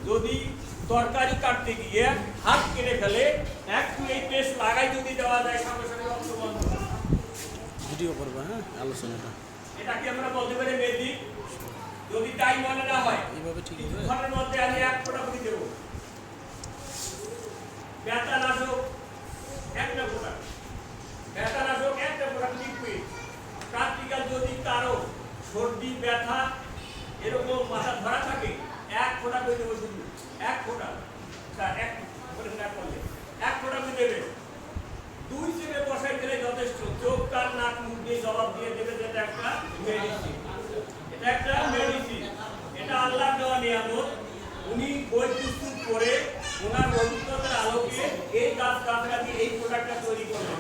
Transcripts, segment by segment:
যদি তরকারি কাটতে গিয়ে হাত কেটে ফেলে একটু এই পেস্ট লাগাই যদি দেওয়া যায় সঙ্গে সঙ্গে রক্ত বন্ধ। ভিডিও করবো, হ্যাঁ, আলোচনাটা এটাকে আমরা বলতে পারি মেজিক। যদি তাই মনে না হয় এইভাবে ঠিক আছে। ঘরের মধ্যে আমি এক ফোঁটা করে দেবো। ব্যথানাশক একটা ফোঁটা, ব্যথানাশক একটা ফোঁটা লিকুইড। প্র্যাকটিক্যাল যদি কারো সর্দি ব্যথা এরকম মাথা ধরা থাকে এক ফোঁটা করে দেবো, শুধু এক ফোঁটা। এক ফোঁটা করলে এক ফোঁটা করে দেবে। 2 চেপে বসাই দিলে যথেষ্ট। চোখ কান নাক মুখ দিয়ে জবাব দিয়ে দেবে যে এটা একটা মেডিসিন। এটা একটা মেডিসিন, এটা আল্লাহর দেওয়া নিয়ামত। উনি বই প্রস্তুত করে ওনার অভিজ্ঞতার আলোকে এই গাছগাছরা দিয়ে এই প্রোডাক্টটা তৈরি করলেন।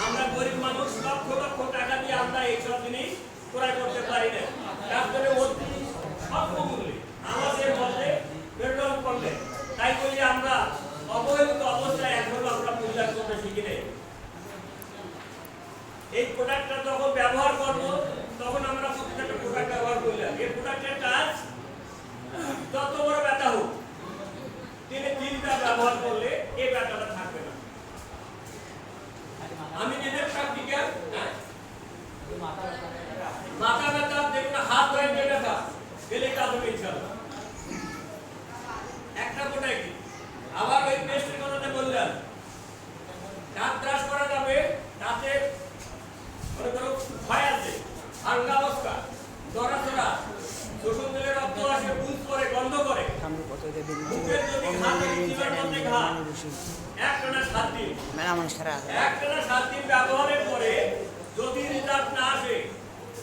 আমরা গরিব মানুষ লক্ষ লক্ষ টাকা দিয়ে আমরা এইসব জিনিস ক্রয় করতে পারি না। ডাক্তারে অতি স্বল্প মূল্যে আমাদের মধ্যে প্রেরণ করলেন। তাই বলি আমরা অবহেলিত অবস্থায় এখনো আমরা মূল্যায়ন করতে শিখি নাই। এই প্রোডাক্টটা যখন ব্যবহার করব তখন আমরা প্রত্যেকটা প্রোডাক্ট ব্যবহার করলাম। এই প্রোডাক্টের কাজ যত বড় ব্যথা হোক তিনি 3টা ব্যবহার করলে এই ব্যথাটা থাকবে না। আমি নিজের প্র্যাকটিক্যাল মাথা ব্যথা দেখুন, হাত ধরে ব্যথা গেলে কাজ হবে ইনশাআল্লাহ। একটা কোটাই কি আবার ওই পেস্টের কথাটা বললাম, দাঁত ব্রাশ করা যাবে, দাঁতে মনে করো ভয় আছে, হালকা অবস্থা, দরাচরা, শোষণ দিলে রক্ত আসে, বুঝ করে, গন্ধ করে, মুখের যদি হাতে জিভের মধ্যে ঘা, একটানা 7 দিন, একটানা 7 দিন ব্যবহারের পরে যদি রেজাল্ট না আসে,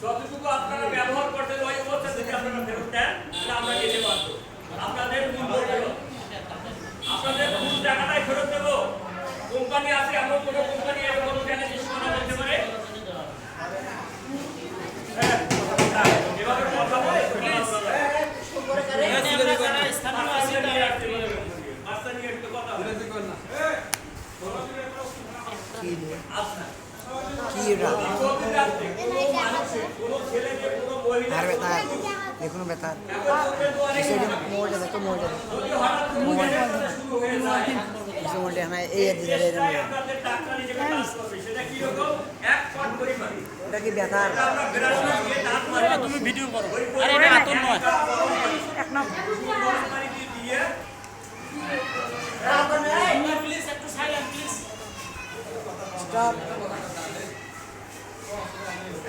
যতটুকু আপনারা ব্যবহার করতেন ওই অবস্থা থেকে আপনারা ফেরত দেন, তাহলে আমরা যেতে পারবো। আপনাদের মূল্য ফেরত, আপনাদের মূল টাকাটাই ফেরত দেবো। কোম্পানি আছে, এমন কোনো কোম্পানি এমন জানে যে শোনা বলতে পারে এভাবে কথা বলে দেখুন বেতার মোড় যাবে তো মোড় যাবে এটা কি বেতার? তুমি ভিডিও করো, আরে এটা আতর নয়। প্লিজ একটু সাইলেন্ট প্লিজ। স্টপ।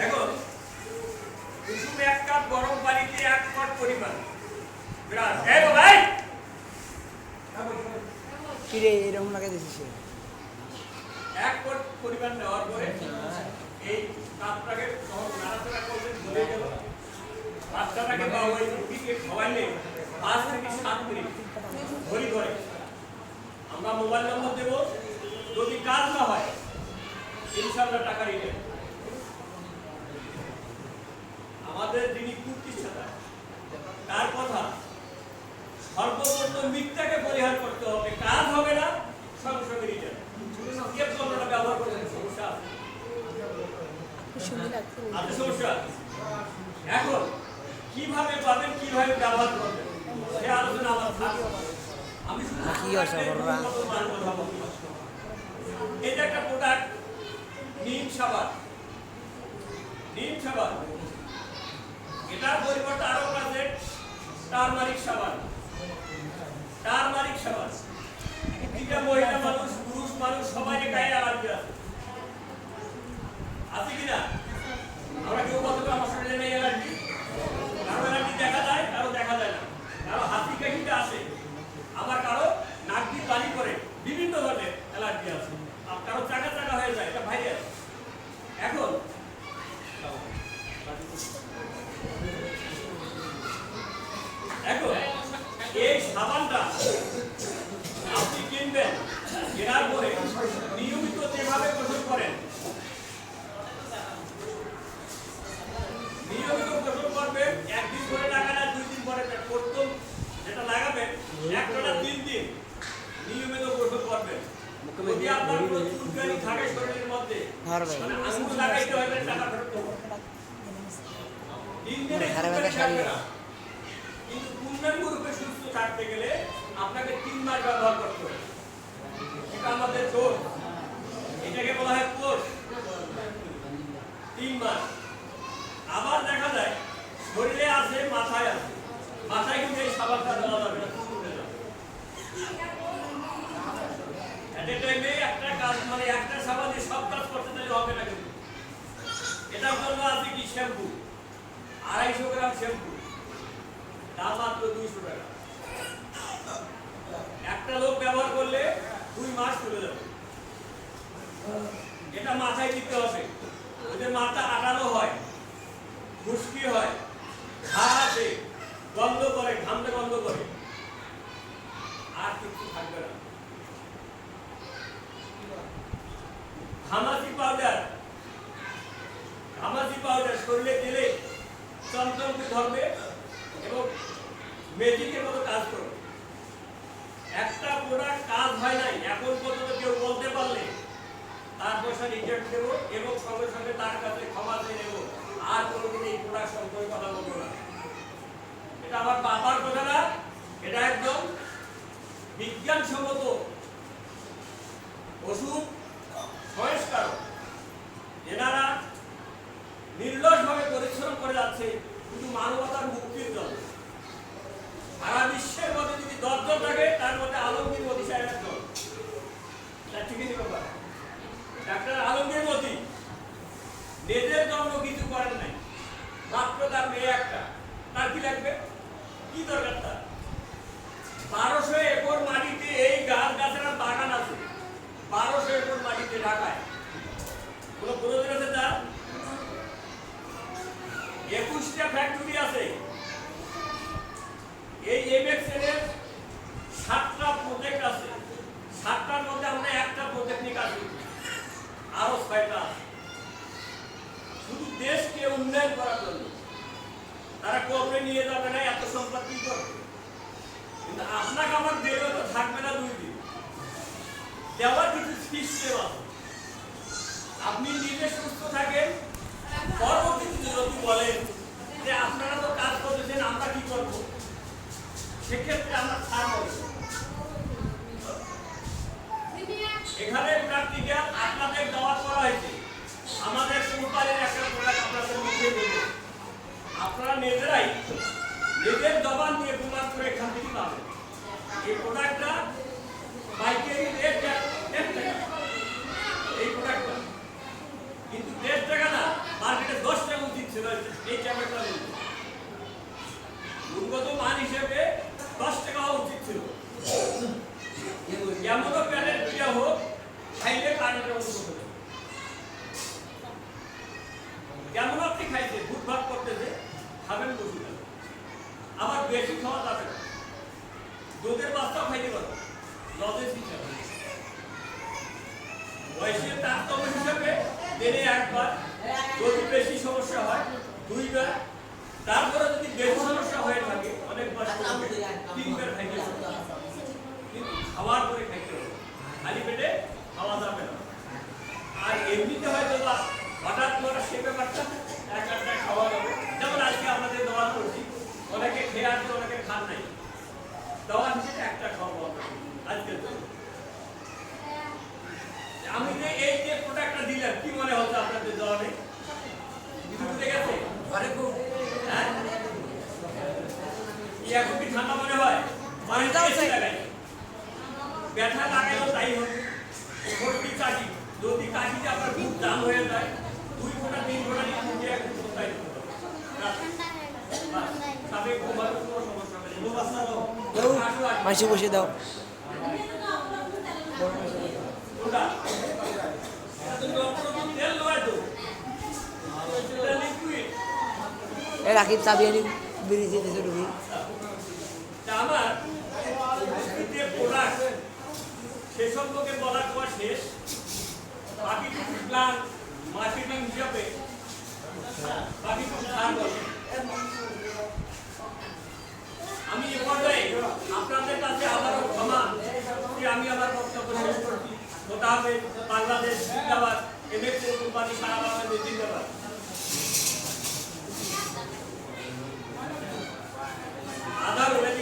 এখন কুসুম 1 কাপ গরম পানিতে 1 পট পরিমাণ গ্লাস, এই ভাই কি রে এরকম লাগে দিছিস? 1 পট পরিমাণ নেওয়ার পরে এই কাপটাকে সহজ নাড়াচাড়া করলে ধরে গেল। বাচ্চাটাকে বা ওই রুটিকে খাওয়াইলে 5 থেকে 7 মিনিট ধরি ধরে আমরা মোবাইল নম্বর দেব। যদি কাজ না হয় ইনশাআল্লাহ টাকা রিটার্ন। আমাদের যিনি প্রতিষ্ঠাতা তার কথা সর্বপ্রথম মিথ্যাকে পরিহার করতে হবে, কাজ হবে না সঙ্গে সঙ্গে রিটার্ন। কে পণ্যটা ব্যবহার করছেন সমস্যা আছে? সমস্যা। এখন কিভাবে পাবেন, কিভাবে ব্যবহার করবেন সে আলোচনা আমার থাকবে। আমি শুধু এই যে একটা প্রোডাক্ট নিম সাবান, নিম সাবান, এটার পরিবর্তে আরো আছে টারমারিক সাবান। টারমারিক সাবান এটা মহিলা মানুষ, পুরুষ মানুষ সবারই গায়ে অ্যালার্জি আছে, আছে কিনা? আমরা কেউ বলতে পারি আমার শরীরে নেই অ্যালার্জি। কারো অ্যালার্জি দেখা যায়, কারো দেখা যায় না, কারো হাসি কাশিতে আসে, আবার কারো নাক দিয়ে পানি করে, বিভিন্ন ধরনের অ্যালার্জি আছে, আর কারো চাকা চাকা হয়ে যায়, এটা ভাইরাস। এখন এই সাবানটা আপনি কিনবেন, কেনার পরে নিয়মিত যেভাবে গোসল করেন, নিয়মিত গোসল করবেন। 1 দিন ধরে লাগান আর 2 দিন পরে প্রথম যেটা লাগাবেন একটানা 3 দিন নিয়মিত গোসল করবেন। যদি আপনার কোনো চুলকানি থাকে শরীরের মধ্যে, মানে আঙুল লাগাইতে হবে, টাকা ফেরত হবে। 3 দিনে চুলকানি থাকবে না, কিন্তু পূর্ণাঙ্গ রূপে সুস্থ থাকতে গেলে আপনাকে 3 মাস ব্যবহার করতে হবে। এটা আমাদের কোর্স, এটাকে বলা হয় কোর্স। 3 মাস। আবার দেখা যায় শরীরে আছে, মাথায় আছে, মাথায় কিন্তু এই সাবানটা দেওয়া যাবে না, চুলে যাবে। একটা টাইমে একটা কাজ, মানে একটা সাবানে সব কাজ করতে দিলে হবে না কিন্তু। এটার জন্য আছে কি শ্যাম্পু, 250 গ্রাম শ্যাম্পু, দাম মাত্র 200 টাকা। একটা লোক ব্যবহার করলে 2 মাস চলে যাবে। এটা মাথায় দিতে হবে, ওদের মাথা আটালো হয়, খুশকি হয়, ঘা আছে, গন্ধ করে, ঘামতে গন্ধ করে, আর কিছু থাকবে না। ঘামাচি পাউডার, ঘামাচি পাউডার শরীরে দিলে চমচমকে ধরবে এবং ম্যাজিকের মতো কাজ করবে। একটা প্রোডাক্ট কাজ হয় নাই এখন পর্যন্ত কেউ বলতে পারলে তার পয়সা রিজেক্ট দেবো এবং সঙ্গে সঙ্গে তার কাছে ক্ষমা চেয়ে নেব, আর কোনোদিন এই প্রোডাক্ট সম্পর্কে কথা বলবো না। এটা আমার বাবার কথা না, এটা একদম বিজ্ঞানসম্মত ওষুধ সংস্কার। এনারা নির্লসভাবে পরিশ্রম করে যাচ্ছে শুধু মানবতার মুক্তির জন্য। সারা বিশ্বের মধ্যে যদি 10 জন থাকে তার মধ্যে আলমগীর মোদী সাহেব একজন। ঠিকই ব্যাপার, ডাক্তার আলমগীর মোদী নিজের জন্য কিছু করেন নাই, মাত্র তার মেয়ে একটা, তার কি লাগবে, কি দরকার তার? 1200 একর মাটিতে এই গাছের বাগান আছে, 1200 একর মাটিতে ঢাকায়। কোনো প্রয়োজন আছে তার? 21টা ফ্যাক্টরি আছে। এই এমএক্সএল এর 7টা প্রজেক্ট আছে, 7টার মধ্যে আমরা একটা প্রজেক্ট নিয়ে কাজ করছি, আরো 6টা আছে। শুধু দেশকে উন্নয়ন করার জন্য। তারা কবরে নিয়ে যাবে না, এত সম্পত্তি করবে, কিন্তু আপনাকে আমার দেবে তো থাকবে না 2 দিন। দেওয়ার কিছু সিস্টেম আছে। আপনি নিজে সুস্থ থাকেন, পরবর্তীতে যদি বলেন যে আপনারা তো কাজ করতেছেন, আমরা কি করবো, সেক্ষেত্রে আমরা ছাড় হবে। এখানে প্র্যাকটিক্যাল আপনাদের দেওয়া করা হয়েছে। আমাদের কোম্পানির একটা প্রোডাক্ট আপনাদের মুখে দেব, আপনারা নিজেরাই নিজের জবান দিয়ে প্রমাণ করে এখান থেকে পাবেন। এই প্রোডাক্টটা পাইকারি রেট 1 টাকা, এই প্রোডাক্টটা কিন্তু 1.5 টাকা না, মার্কেটে 10 টাকা উচিত ছিল এই ট্যাবলেটটা নিতে। গুণগত মান হিসেবে 10 টাকা হওয়া উচিত ছিল। এমনও প্যালেট পিঠা হোক, খাইলে কারেন্টের মতো হবে। কেমন আপনি খাইছে, ভুট ভাত করতেছে, খাবেন বসে যাবে। আবার বেশি খাওয়া যাবে না, দুধের বাচ্চাও খাইতে পারো, লজেন্স হিসাবে। বয়সের তারতম্য হিসাবে দিনে 1 বার, যদি বেশি সমস্যা হয় 2 বার, তারপরে যদি বেশি সমস্যা হয়ে থাকে অনেক বার 3 বার খাইতে হবে। কিন্তু খাওয়ার পরে খাইতে হবে, খালি পেটে খাওয়া যাবে না। আর এমনিতে হয়তো বা হঠাৎ করে সে ব্যাপারটা একটা খাওয়া যাবে। যেমন আজকে আমাদের দোয়া করছি, অনেকে খেয়ে আছে, অনেকে খান নাই, দোয়া হিসেবে একটা খাওয়া আজকে। আমি যে এই যে প্রোডাক্টটা দিলাম, কি মনে হচ্ছে আপনাদের দোয়া নেই? কিছু বুঝে গেছে? এখন কি ঠান্ডা মনে হয়? ব্যথা লাগাইও তাই হবে। সর্দি কাশি, যদি কাশিতে আপনার খুব দাম হয়ে যায়, 2 ঘন্টা 3 ঘন্টা নিয়ে মুখে একটু কোথায় তবে ঘুমানোর কোনো সমস্যা নেই। মাসি বসে দাও। রাকিব চাবি আনি বেরিয়েছে দেশে ঢুকি। আমার যে প্রোডাক্ট সে সম্পর্কে বলা তোমার শেষ। বাকি কিছু প্ল্যান মার্কেটিং হিসাবে বাকি কিছু ছাড় করবে। আমি এ পর্যায়ে আপনাদের কাছে আবারও ক্ষমা যে আমি আমার বক্তব্য শেষ করছি। খোদা হাফেজ। বাংলাদেশ জিন্দাবাদ। এমএক্সএল কোম্পানি সারা বাংলাদেশ জিন্দাবাদ। আধার হয়ে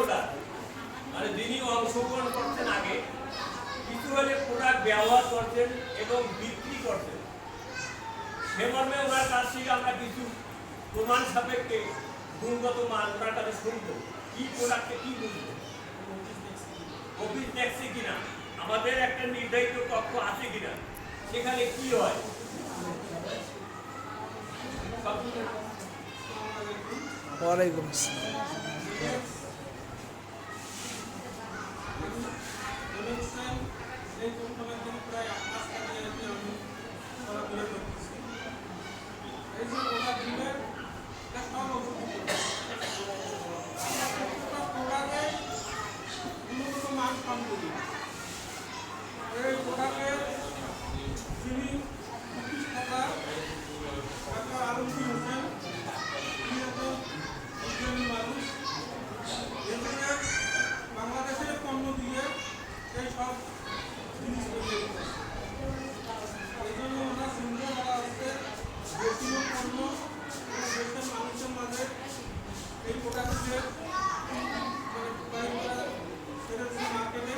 হোল্ডার মানে যিনি অংশগ্রহণ করছেন আগে কিছু হলে প্রোডাক্ট ব্যবহার করছেন এবং বিক্রি করছেন, সে মর্মে ওনার কাছ থেকে আমরা কিছু প্রমাণ সাপেক্ষে গুণগত মান ওনার কাছে শুনবো, কি প্রোডাক্টে কি বুঝবো, অফিস দেখছে কিনা, আমাদের একটা নির্ধারিত কক্ষ আছে কিনা, সেখানে কি হয়। ওয়ালাইকুম আসসালাম। এই প্রোডাক্টের যিনি প্রতিষ্ঠাতা ডাক্তার আলমগীর হোসেন, তিনি একজন বিজ্ঞানী মানুষ। এখানে বাংলাদেশের পণ্য দিয়ে এই সব জিনিস তৈরি করছে। এই জন্য ওনার সুন্দর করা হচ্ছে দেশীয় পণ্য দেশের মানুষের মাঝে এই প্রোডাক্টের মার্কেটে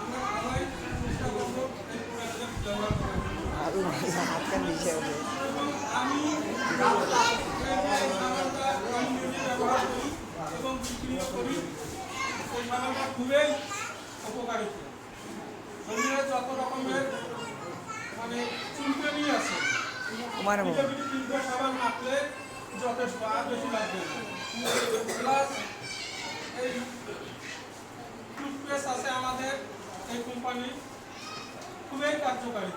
আমরা সবাই চেষ্টা করবো এই প্রোডাক্টের ব্যবহার করার জন্য। আরো হাতটা নিচে হবে। আমি সাবানটা আমি নিজে ব্যবহার করি এবং বিক্রিও করি। এই সাবানটা খুবই উপকারী। শরীরে যত রকমের মানে চুলকানি আছে, তোমার মতো তিনটে সাবান মাখলে যথেষ্ট, আর বেশি লাগবে না। প্লাস এই টুথপেস্ট আছে আমাদের এই কোম্পানি, খুবই কার্যকারী।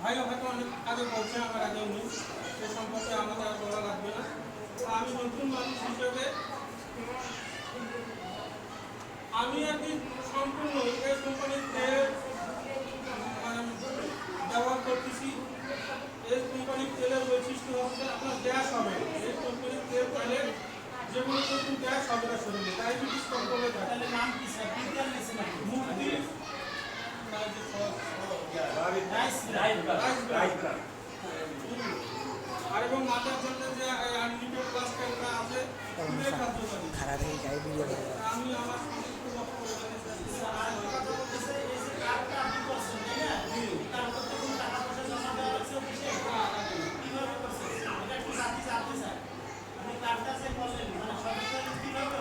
ভাই হয়তো অনেক আগে বলছে, আমার আগে উনি, সে সম্পর্কে আমাদের আর বলা লাগবে না। আমি নতুন মানুষ হিসেবে আমি একদিন সম্পূর্ণ এই কোম্পানির তেল ব্যবহার করতেছি। এই কোম্পানির তেলের বৈশিষ্ট্য হচ্ছে আপনার গ্যাস হবে। এই কোম্পানির তেল পাইলে যেগুলো নতুন গ্যাস হবে না শরীরে, ডায়াবেটিস কন্ট্রোলে থাকে। মুক্তি আর এবং মাথার জন্য যে আনলিমিটেড প্লাস ক্যালটা আছে খুবই কার্যকারী। খারাপ হয়ে যায় ভিডিও। আমি আমার সমস্ত বক্তব্য কিভাবে করছেন? এটা একটু জানতে চাই। আপনি কার্ডটা যে বললেন, মানে সরকারি কিভাবে